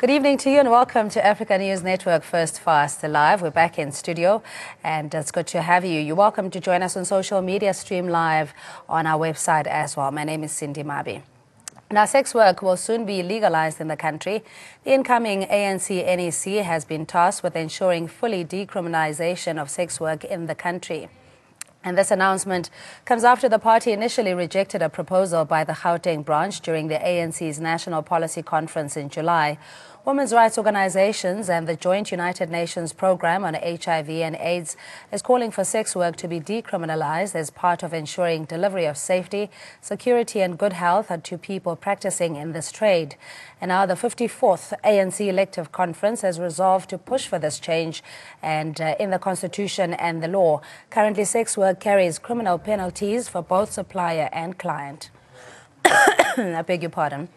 Good evening to you and welcome to Africa News Network First Fast Live. We're back in studio and it's good to have you. You're welcome to join us on social media, stream live on our website as well. My name is Cindy Mabi. Now, sex work will soon be legalized in the country. The incoming ANC NEC has been tasked with ensuring fully decriminalization of sex work in the country. And this announcement comes after the party initially rejected a proposal by the Gauteng branch during the ANC's National Policy Conference in July. Women's rights organizations and the Joint United Nations Programme on HIV and AIDS is calling for sex work to be decriminalized as part of ensuring delivery of safety, security and good health to people practicing in this trade. And now the 54th ANC Elective Conference has resolved to push for this change and in the Constitution and the law. Currently, sex work carries criminal penalties for both supplier and client. I beg your pardon.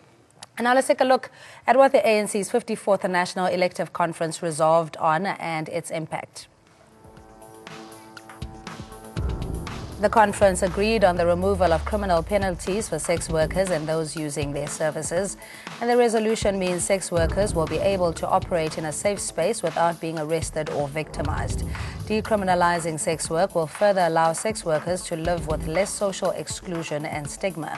And now let's take a look at what the ANC's 54th National Elective Conference resolved on and its impact. The conference agreed on the removal of criminal penalties for sex workers and those using their services. And the resolution means sex workers will be able to operate in a safe space without being arrested or victimized. Decriminalizing sex work will further allow sex workers to live with less social exclusion and stigma.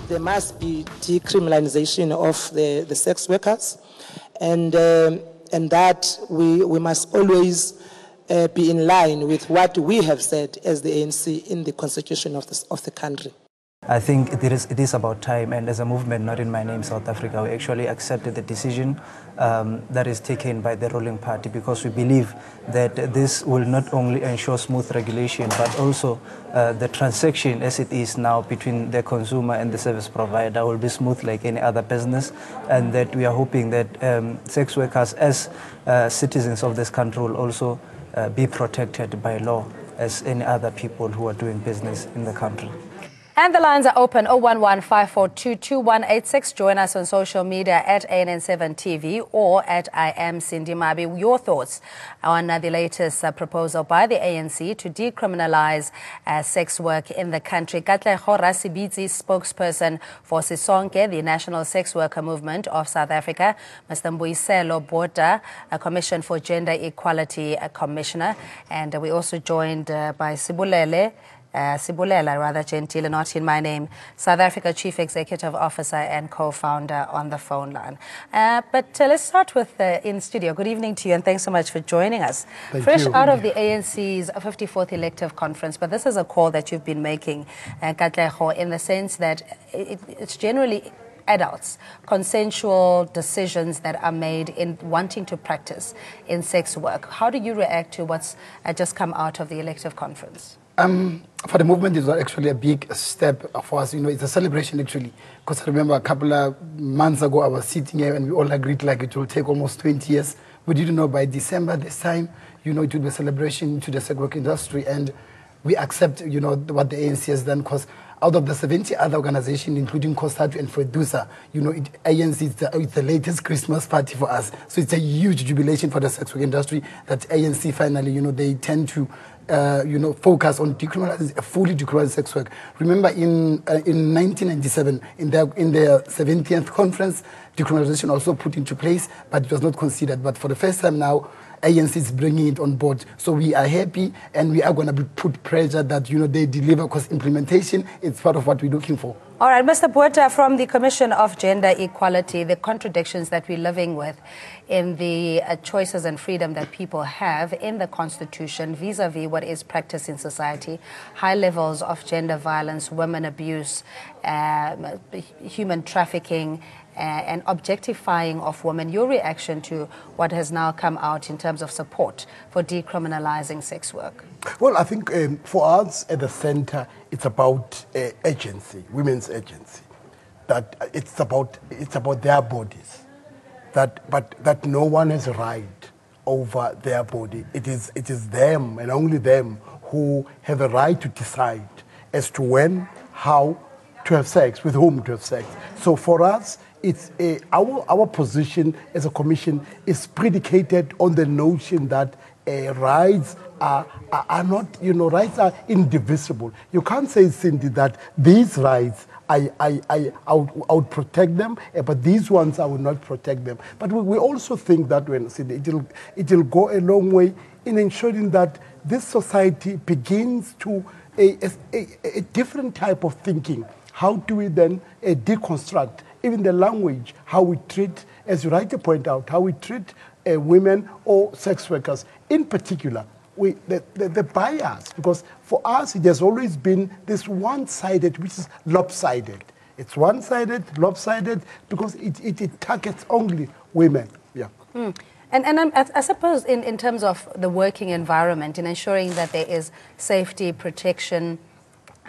There must be decriminalization of the sex workers, and that we must always be in line with what we have said as the ANC in the constitution of the country. I think it is about time, and as a movement, not in my name, South Africa, we actually accepted the decision that is taken by the ruling party, because we believe that this will not only ensure smooth regulation, but also the transaction as it is now between the consumer and the service provider will be smooth like any other business, and that we are hoping that sex workers as citizens of this country will also be protected by law as any other people who are doing business in the country. And the lines are open 011-542-2186. Join us on social media at ANN7TV or at I am Cindy Mabi. Your thoughts on the latest proposal by the ANC to decriminalize sex work in the country. Katleho Rasibidzi, spokesperson for Sisonke, the National Sex Worker Movement of South Africa. Mr. Mbuyiselo Bota, a Commission for Gender Equality Commissioner. And we're also joined by Sibulela, rather gentile, not in my name, South Africa Chief Executive Officer and co-founder on the phone line. But let's start with in studio. Good evening to you and thanks so much for joining us. Fresh out of the ANC's 54th elective conference, but this is a call that you've been making, Katleho, in the sense that it's generally adults, consensual decisions that are made in wanting to practice in sex work. How do you react to what's just come out of the elective conference? For the movement, it's actually a big step for us. You know, it's a celebration actually. Because I remember a couple of months ago, I was sitting here and we all agreed like it will take almost 20 years. We didn't know by December this time, you know, it will be a celebration to the sex work industry. And we accept, you know, what the ANC has done, because out of the 70 other organizations, including COSATU and FEDUSA, you know, ANC is the latest Christmas party for us. So it's a huge jubilation for the sex work industry that ANC finally, you know, they tend to you know, focus on decriminalizing, fully decriminalizing sex work. Remember, in 1997, in their 70th conference, decriminalization also put into place, but it was not considered. But for the first time now, ANC is bringing it on board. So we are happy, and we are going to put pressure that, you know, they deliver, because implementation is part of what we're looking for. All right, Mr. Bota, from the Commission of Gender Equality, the contradictions that we're living with in the choices and freedom that people have in the Constitution vis-a-vis what is practiced in society, high levels of gender violence, women abuse, human trafficking, and objectifying of women. Your reaction to what has now come out in terms of support for decriminalizing sex work? Well, I think for us at the center, it's about agency, women's agency. That it's about their bodies. That no one has a right over their body. It is them and only them who have a right to decide as to when, how to have sex, with whom to have sex. So for us, it's our position as a commission is predicated on the notion that rights are not, rights are indivisible. You can't say, Cindy, that these rights I would protect them, but these ones I will not protect them. But we also think that when it will go a long way in ensuring that this society begins to a different type of thinking. How do we then deconstruct even the language, how we treat, as you rightly point out, how we treat women or sex workers in particular? The bias, because for us it has always been this one-sided, which is lopsided. It's one-sided, lopsided, because it targets only women. Yeah. Mm. And I suppose in terms of the working environment, in ensuring that there is safety, protection,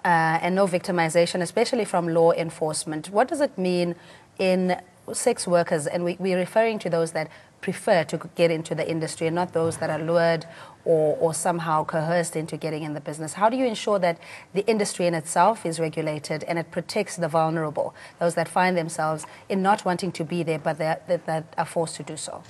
and no victimization, especially from law enforcement, what does it mean in sex workers? And we're referring to those that prefer to get into the industry and not those that are lured or somehow coerced into getting in the business. How do you ensure that the industry in itself is regulated and it protects the vulnerable, those that find themselves in not wanting to be there but that are forced to do so?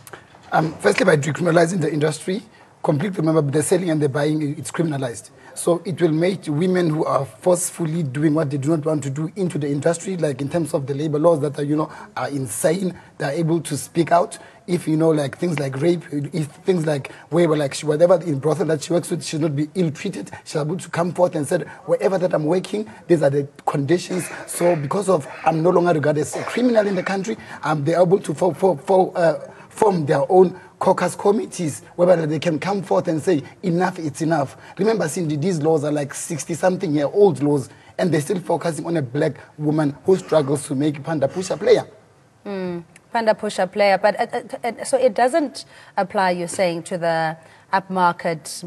Firstly, by decriminalizing the industry, completely remember the selling and the buying, it's criminalized. So it will make women who are forcefully doing what they do not want to do into the industry, like in terms of the labor laws that are, are insane, they're able to speak out. If, like things like rape, if things like whatever in brothel that she works with, she'll not be ill-treated. She'll be able to come forth and say, wherever that I'm working, these are the conditions. So because of I'm no longer regarded as a criminal in the country, they're able to form their own caucus committees whereby they can come forth and say, enough, it's enough. Remember, Cindy, these laws are like 60-something-year-old laws, and they're still focusing on a black woman who struggles to make Panda Pusher player. Panda Pusher player, but so it doesn't apply, you're saying, to the upmarket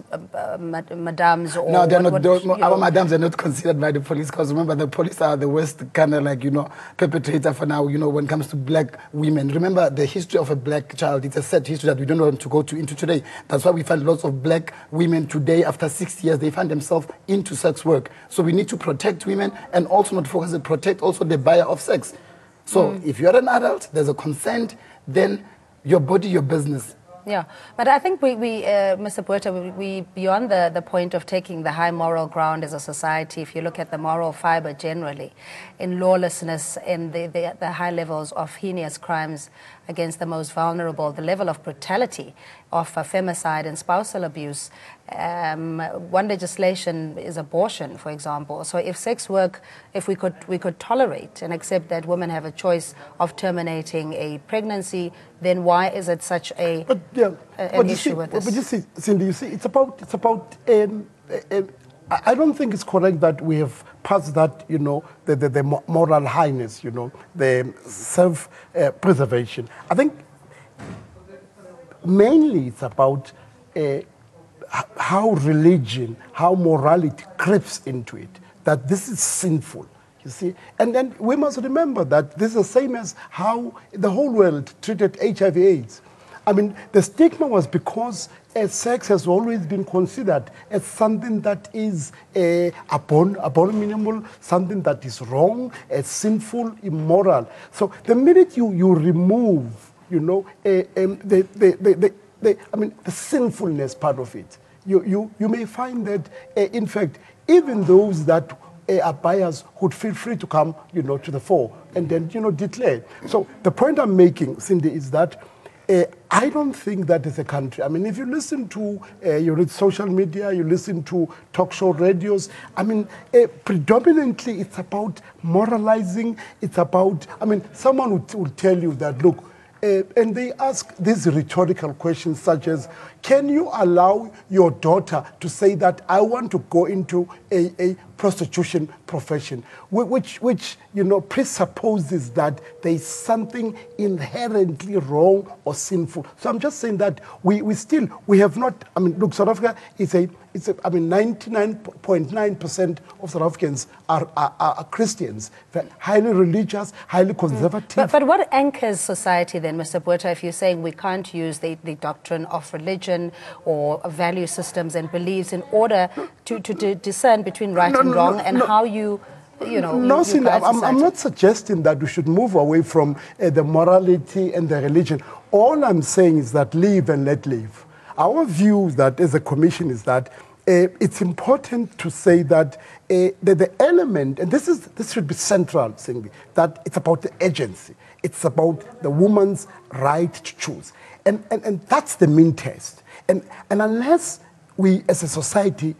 madams? Or no, they're not. Our madams are not considered by the police, because remember, the police are the worst kind of perpetrator for now, when it comes to black women. Remember, the history of a black child, it's a sad history that we don't want to go into today. That's why we find lots of black women today, after 6 years, they find themselves into sex work. So we need to protect women and also not focus on protect also the buyer of sex. So if you're an adult, there's a consent, then your body, your business. Yeah, but I think Mr. Botha, we beyond the point of taking the high moral ground as a society, if you look at the moral fiber generally, in lawlessness, in the high levels of heinous crimes against the most vulnerable, the level of brutality of femicide and spousal abuse. One legislation is abortion, for example. So if sex work, if we could tolerate and accept that women have a choice of terminating a pregnancy, then why is it such an issue with this? But you see, Cindy, it's about. I don't think it's correct that we have passed that, the moral highness, the self-preservation. I think mainly it's about how religion, how morality creeps into it, that this is sinful, you see. And then we must remember that this is the same as how the whole world treated HIV/AIDS. I mean, the stigma was because sex has always been considered as something that is abominable, something that is wrong, sinful, immoral. So the minute you remove, the sinfulness part of it, you may find that, in fact, even those that are buyers would feel free to come, to the fore and then, declare. So the point I'm making, Cindy, is that I don't think that is a country. I mean, if you listen to, you read social media, you listen to talk show radios, I mean, predominantly it's about moralizing, it's about, someone would tell you that, look, and they ask these rhetorical questions such as, can you allow your daughter to say that I want to go into a prostitution profession, which presupposes that there is something inherently wrong or sinful. So I'm just saying that we have not, look, South Africa is 99.9% of South Africans are Christians, highly religious, highly conservative. But what anchors society then, Mr. Botha, if you're saying we can't use the doctrine of religion or value systems and beliefs in order to discern between right and wrong and how you Cindy, I'm not suggesting that we should move away from the morality and the religion. All I'm saying is that live and let live. Our view that as a commission is that it's important to say that the element, and this should be central, Cindy, that it's about the agency. It's about the woman's right to choose. And that's the main test. And unless we as a society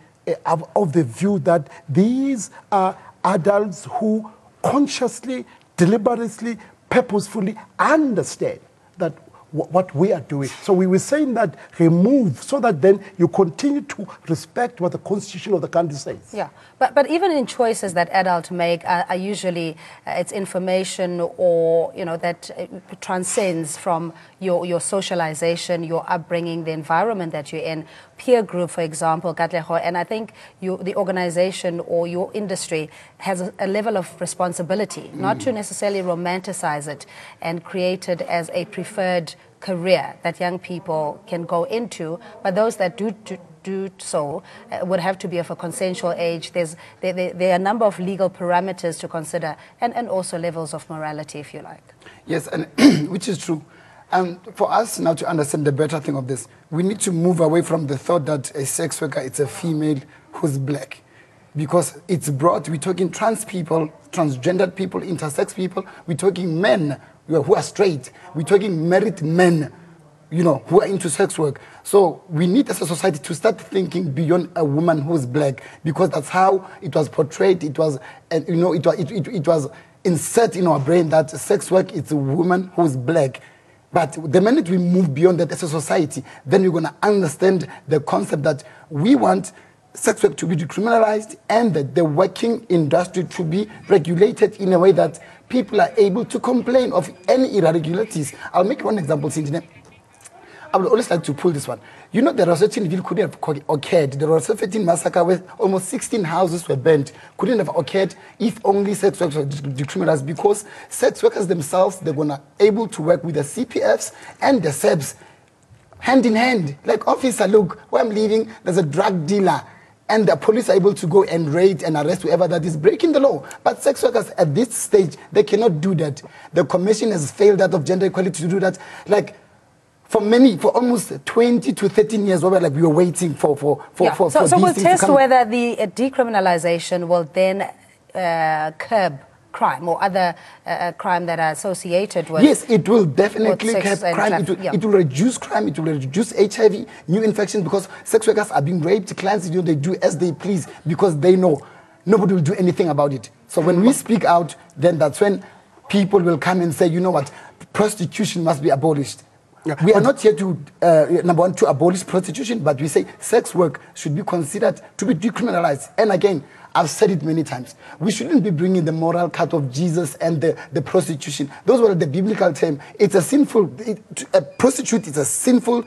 are of the view that these are adults who consciously, deliberately, purposefully understand that what we are doing. So we were saying that remove so that then you continue to respect what the constitution of the country says. Yeah, but even in choices that adults make are usually it's information or, you know, that transcends from your socialization, your upbringing, the environment that you're in, peer group, for example, Katleho, and I think the organization or your industry has a level of responsibility, not to necessarily romanticize it and create it as a preferred career that young people can go into, but those that do so would have to be of a consensual age. There are a number of legal parameters to consider and also levels of morality, if you like. Yes, and which is true. And for us now to understand the better thing of this, we need to move away from the thought that a sex worker is a female who's black. Because it's broad, we're talking trans people, transgendered people, intersex people, we're talking men who are straight, we're talking married men, you know, who are into sex work. So we need as a society to start thinking beyond a woman who's black, because that's how it was portrayed. It was, you know, it was inserted in our brain that sex work is a woman who's black. But the minute we move beyond that as a society, then we're going to understand the concept that we want sex work to be decriminalized and that the working industry to be regulated in a way that people are able to complain of any irregularities. I'll make one example, Cindy. I would always like to pull this one. You know, the Rosetin Ville couldn't have occurred. The Rosetin massacre where almost 16 houses were burnt couldn't have occurred if only sex workers were decriminalized, because sex workers themselves, they're going to able to work with the CPFs and the SEBs hand in hand. Like, officer, look, where I'm living, there's a drug dealer. And the police are able to go and raid and arrest whoever that is breaking the law. But sex workers at this stage, they cannot do that. The commission has failed out of gender equality to do that. Like, for almost 20 to 13 years, we were waiting for So these we'll things to test come. whether the decriminalization will then curb crime or other crime that are associated with. Yes, it will definitely curb crime. It will reduce crime. It will reduce HIV, new infections, because sex workers are being raped. Clients, you know, they do as they please because they know nobody will do anything about it. So when we speak out, then that's when people will come and say, you know what, prostitution must be abolished. Yeah. We are not here to, number one, to abolish prostitution, but we say sex work should be considered to be decriminalized. And again, I've said it many times, we shouldn't be bringing the moral cut of Jesus and the prostitution. Those were the biblical term. It's a sinful, a prostitute is a sinful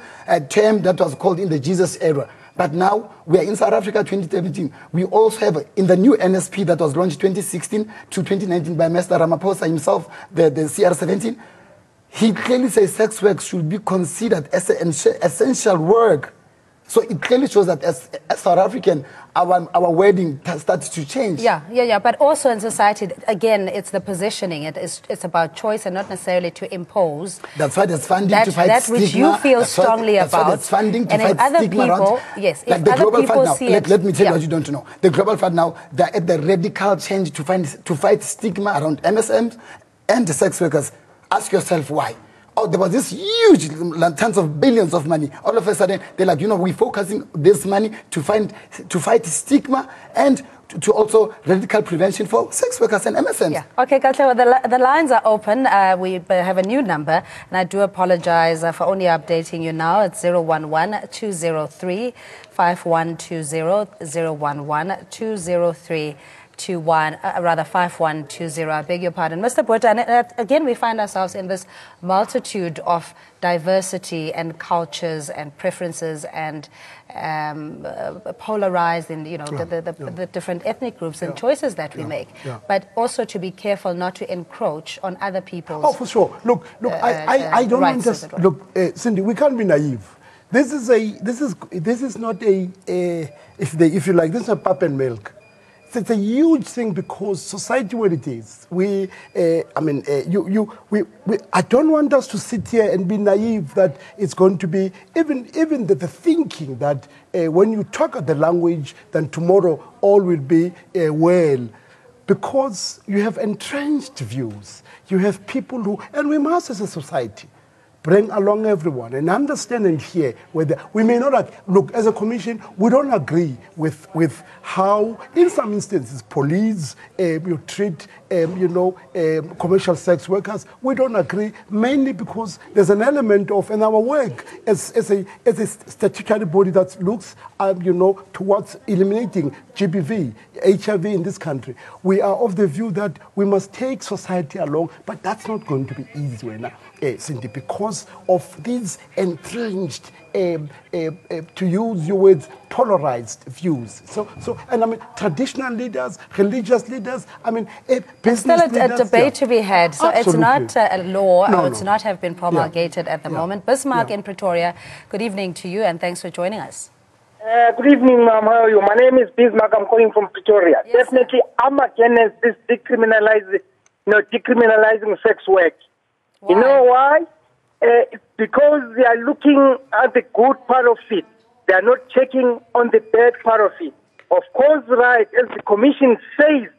term that was called in the Jesus era. But now, we are in South Africa 2017. We also have, in the new NSP that was launched 2016 to 2019 by Mr. Ramaphosa himself, the CR17, he clearly says sex work should be considered as an essential work. So it clearly shows that as South African, our wording starts to change. Yeah. But also in society, again, it's the positioning. It's about choice and not necessarily to impose. That's why there's funding to fight stigma. That which you feel strongly about. That's why there's funding to fight other stigma people, around. yes, like if the other Global people Fund see now. it, Let me tell you what you don't know. The Global Fund now, they're at the radical change to fight stigma around MSMs and the sex workers. Ask yourself why. Oh, there was this huge, tons of billions of money. All of a sudden, they're like, you know, we're focusing this money to fight stigma and to also radical prevention for sex workers and MSMs. Yeah. Okay, Katleho, the lines are open. We have a new number, and I do apologize for only updating you now. It's 011-203-5120, 011-203-5120. 5120. I beg your pardon, Mr. Botha. And again, we find ourselves in this multitude of diversity and cultures and preferences and polarized in, you know, the different ethnic groups and choices that we make. But also to be careful not to encroach on other people's. Oh, for sure. Look, I don't understand. Look, Cindy, we can't be naive. This is not a if you like, this is a pap and milk. it's a huge thing because society where it is. I don't want us to sit here and be naive that it's going to be even the thinking that when you talk at the language, then tomorrow all will be well. Because you have entrenched views. You have people who, and we must as a society, bring along everyone and understand and hear whether we may not look as a commission. We don't agree with how, in some instances, police you treat commercial sex workers. We don't agree mainly because there's an element of in our work as a statutory body that looks towards eliminating GBV, HIV in this country. We are of the view that we must take society along, but that's not going to be easy now, Cindy, because of these entrenched, to use your words, polarized views. And traditional leaders, religious leaders, business leaders. Still a debate to be had. So absolutely. It's not a law, no, it's not have been promulgated at the moment. Bismarck in Pretoria, good evening to you and thanks for joining us. Good evening, ma'am. How are you? My name is Bismarck. I'm calling from Pretoria. Yes, definitely, I'm against this decriminalizing sex work. Why? You know why? Because they are looking at the good part of it. They are not checking on the bad part of it. Of course, right, as the commission says,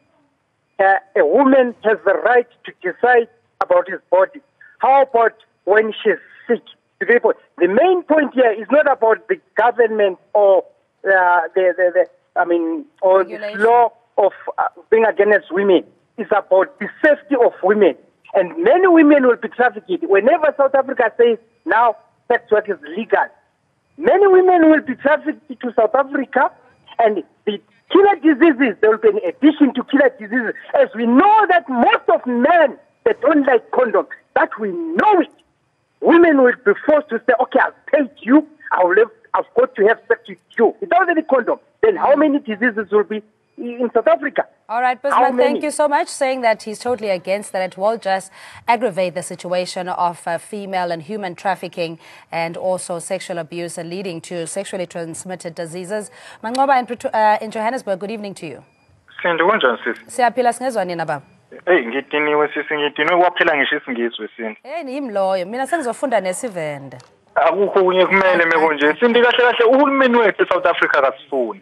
a woman has the right to decide about his body. How about when she's sick? The main point here is not about the government or the law of being against women. It's about the safety of women. And many women will be trafficked. Whenever South Africa says now sex work is legal, many women will be trafficked to South Africa, and the killer diseases, there will be an addition to killer diseases. As we know that most of men that don't like condoms, that we know it. Women will be forced to say, okay, I've paid you, I've got to have sex with you. Without any condom, then how many diseases will be in South Africa? All right, Bismarck, thank you so much, saying that he's totally against that. It will just aggravate the situation of female and human trafficking and also sexual abuse and leading to sexually transmitted diseases. Mangoba in Johannesburg, good evening to you. Siyaphila singezwa nini baba? Hey, ngidiniwe sisi, ngidiniwe kwaphela ngisho isingizwe sini. Hey, nimi loyo, mina sengizofunda nesivende. Akukho kunye kumele mekonje. Sindi kahle kahle uhulumeni wethu eSouth Africa akasifuni.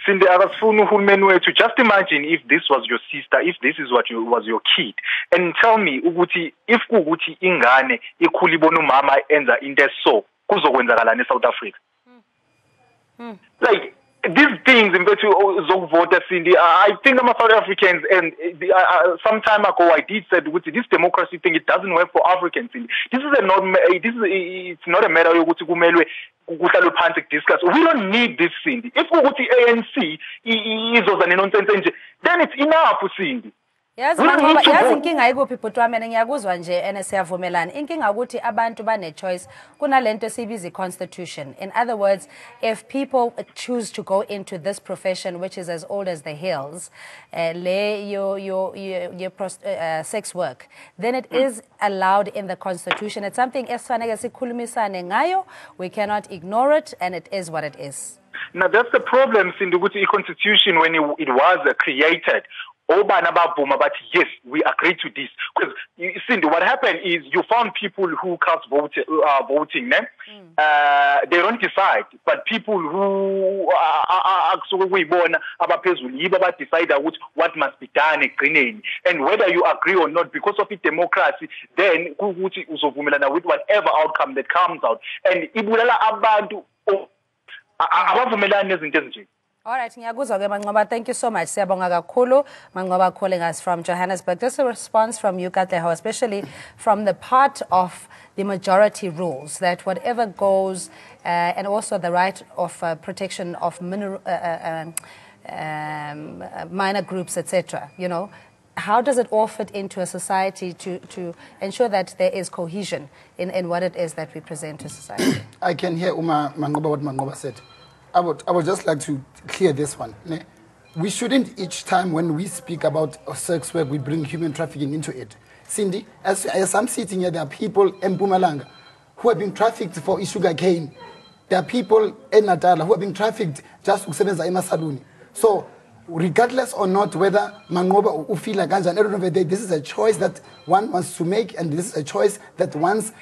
Sindi akasifuni uhulumeni wethu. Just imagine if this was your sister, if this is what was your kid, and tell me ukuthi if kuukuthi ingane ikhula ibona umama enza into eso kuzokwenzakalana eSouth Africa. Like these things in between Zogvota Cindy, I think I'm a South Africans, and some time ago I did said with this democracy thing, it doesn't work for Africans. This is it's not a matter of discuss. We don't need this Cindy. If we go to ANC then it's enough, Cindy. Yazi inkinga ayikuphi bhuti wami ngiyakuzwa nje ene siyavumelana inkinga ukuthi abantu bane choice kunalento esibiza constitution. In other words, if people choose to go into this profession which is as old as the hills, sex work, then it is allowed in the constitution. It's something esifanele sikhulumisane ngayo. We cannot ignore it, and it is what it is. Now that's the problem in the constitution when it was created. But yes, we agree to this. Because Cindy, what happened is you found people who cast voting. They don't decide, but people who decide what must be done. And whether you agree or not, because of it democracy, then with whatever outcome that comes out. And all right, Mangoba, thank you so much. Siyabonga kakhulu. Mangoba calling us from Johannesburg. Just a response from you, Katleho, especially from the part of the majority rules, that whatever goes, and also the right of protection of minor groups, etc., how does it all fit into a society to ensure that there is cohesion in what it is that we present to society? I can hear Mangoba what Mangoba said. I would just like to clear this one. We shouldn't each time when we speak about sex work, we bring human trafficking into it. Cindy, as I'm sitting here, there are people in Mpumalanga who have been trafficked for sugar cane. There are people in Natal who have been trafficked just to sebenza emasaluni. So regardless or not whether Mangoba ufila kanjani, at the end of the day, this is a choice that one wants to make, and this is a choice that once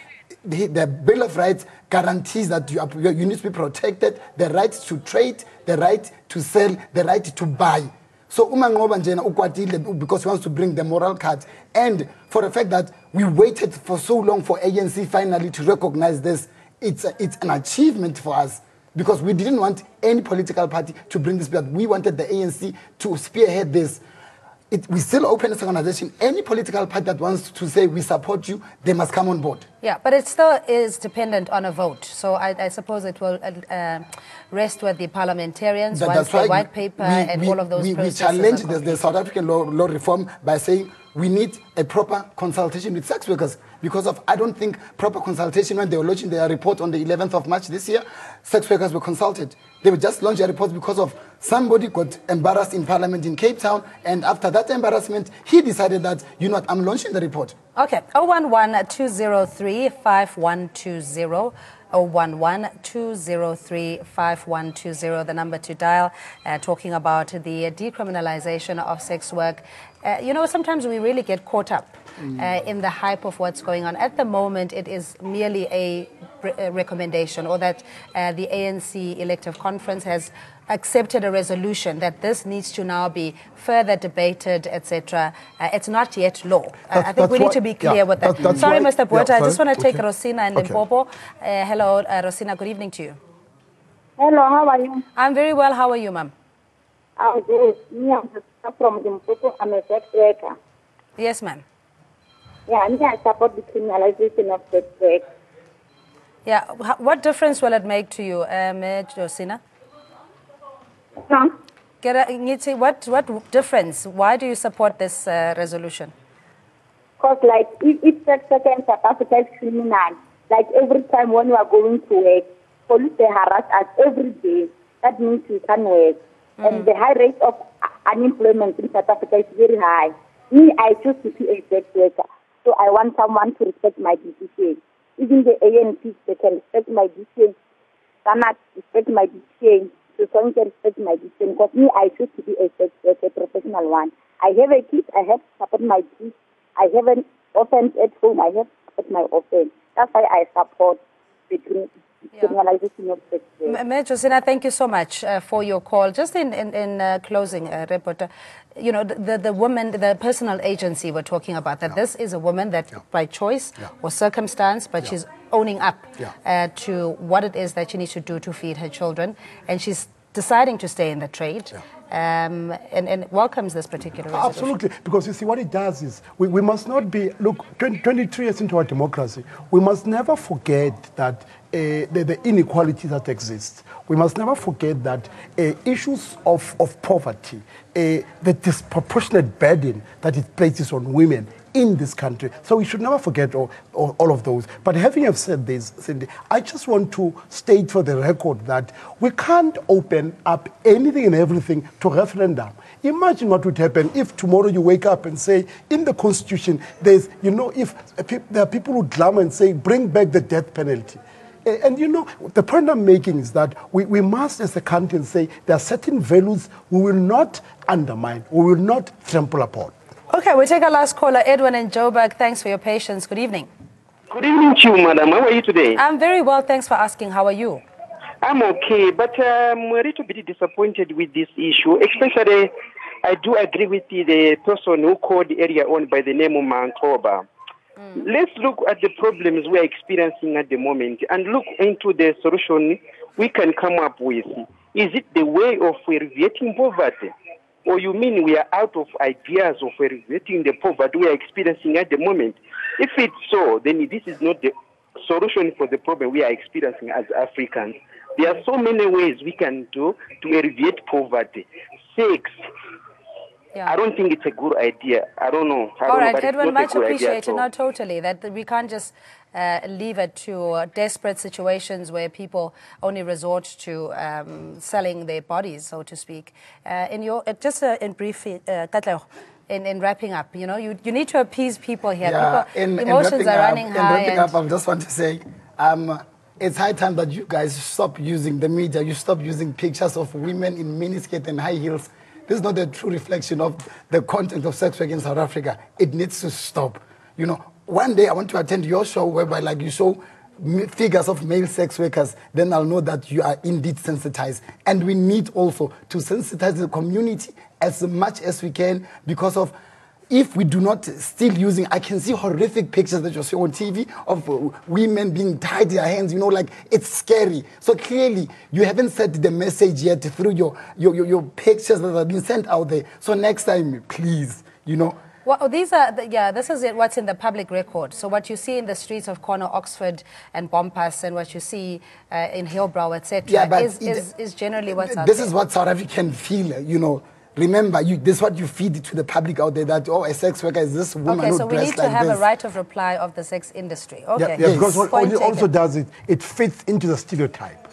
the Bill of Rights guarantees that you need to be protected, the right to trade, the right to sell, the right to buy. So Umangoba njena ukwatile because he wants to bring the moral card, and for the fact that we waited for so long for ANC finally to recognize this, it's an achievement for us. Because we didn't want any political party to bring this, but we wanted the ANC to spearhead this. We still open this organization. Any political party that wants to say we support you, they must come on board. Yeah, but it still is dependent on a vote. So I suppose it will rest with the parliamentarians once the white paper and all of those processes. We challenge the South African law reform by saying we need a proper consultation with sex workers, because I don't think proper consultation, when they were launching their report on the 11th of March this year, sex workers were consulted. They would just launch a report because of somebody got embarrassed in Parliament in Cape Town, and after that embarrassment, he decided that, you know what, I'm launching the report. Okay, 011-203-5120. 011-203-5120, the number to dial, talking about the decriminalization of sex work. You know, sometimes we really get caught up in the hype of what's going on. At the moment, it is merely a recommendation, or that the ANC Elective Conference has accepted a resolution that this needs to now be further debated, etc. It's not yet law. I think we need to be clear with that. Sorry, Mr. Botha, I just want to take Rosina and Limpopo. Hello, Rosina, good evening to you. Hello, how are you? I'm very well. How are you, ma'am? I'm good. Me, I'm from Limpopo. I'm a sex worker. Yes, ma'am. Yeah, me, I support the criminalization of sex work. Yeah, what difference will it make to you, Rosina? Huh? What difference? Why do you support this resolution? Because, like, if sex worker in South Africa is criminal, like every time when we are going to work, police they harass us every day. That means we can't work. And the high rate of unemployment in South Africa is very high. Me, I choose to be a sex worker. So I want someone to respect my decision. Even the ANC, they can respect my decision. Cannot respect my decision. So someone can respect my decision. Because me, I choose to be a sex worker, a professional one. I have a kid, I have to support my kids. I have an offense at home, I have to support my offense. That's why I support the criminalization of sex work. Josina, thank you so much for your call. Just in closing, reporter, you know, the woman, the personal agency we're talking about, that this is a woman that by choice or circumstance, but she's owning up to what it is that she needs to do to feed her children, and she's deciding to stay in the trade. And welcomes this particular resolution. Absolutely, because you see what it does is we must not be, look, 23 years into our democracy, we must never forget that the inequality that exists. We must never forget that issues of poverty, the disproportionate burden that it places on women in this country. So we should never forget all of those. But having have said this, Cindy, I just want to state for the record that we can't open up anything and everything to referendum. Imagine what would happen if tomorrow you wake up and say, in the Constitution, there's, you know, if there are people who clamor and say, bring back the death penalty. And you know, the point I'm making is that we must, as a country, say there are certain values we will not undermine, we will not trample upon. Okay, we'll take our last caller, Edwin in Joburg. Thanks for your patience. Good evening. Good evening to you, madam. How are you today? I'm very well. Thanks for asking. How are you? I'm okay, but I'm a little bit disappointed with this issue. Especially, I do agree with the person who called the area owned by the name of Mankoba. Let's look at the problems we are experiencing at the moment and look into the solution we can come up with. Is it the way of alleviating poverty? Or you mean we are out of ideas of alleviating the poverty we are experiencing at the moment? If it's so, then this is not the solution for the problem we are experiencing as Africans. There are so many ways we can do to alleviate poverty. Sex. I don't think it's a good idea. I don't know. All right, Edwin, much appreciated. No, totally. That we can't just leave it to desperate situations where people only resort to selling their bodies, so to speak. In your in brief, Katlego, in wrapping up, you know, you need to appease people here. Yeah, people, emotions are running high. In wrapping up, I just want to say, it's high time that you guys stop using the media. You stop using pictures of women in miniskirt and high heels. this is not a true reflection of the content of sex work in South Africa. It needs to stop. You know, one day I want to attend your show whereby like you show figures of male sex workers, then I'll know that you are indeed sensitized. And we need also to sensitize the community as much as we can, because of if we do not still using, I can see horrific pictures that you see on TV of women being tied their hands, you know, like it's scary. So clearly you haven't sent the message yet through your pictures that have been sent out there. So next time, please, you know. Well, these are, this is what's in the public record. So what you see in the streets of Corner, Oxford and Bompas, and what you see in Hillbrow, etc., is generally what's out there. This is what South African feel, you know. Remember, this is what you feed to the public out there, that, oh, a sex worker is this woman okay, who so we need to have a right of reply of the sex industry. Okay. Yeah, because what it also does is it fits into the stereotype.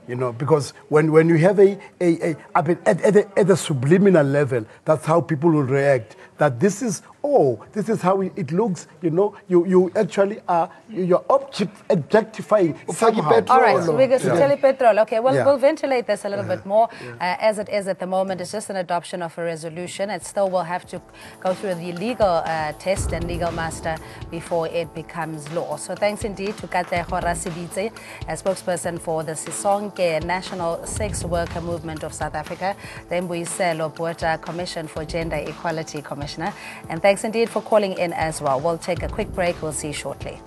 You know, because when you have at the subliminal level, that's how people will react. That this is how it looks. You know, you actually are you're objectifying somehow. All right, so we're going to tell you petrol. Okay, well, we'll ventilate this a little bit more. As it is at the moment, it's just an adoption of a resolution. It still will have to go through the legal test and legal master before it becomes law. So thanks indeed to Katlego Rasibitse, a spokesperson for the Sisonke National Sex Worker Movement of South Africa, the Mbuyiselo Botha Commission for Gender Equality Commissioner. And thanks indeed for calling in as well. We'll take a quick break. We'll see you shortly.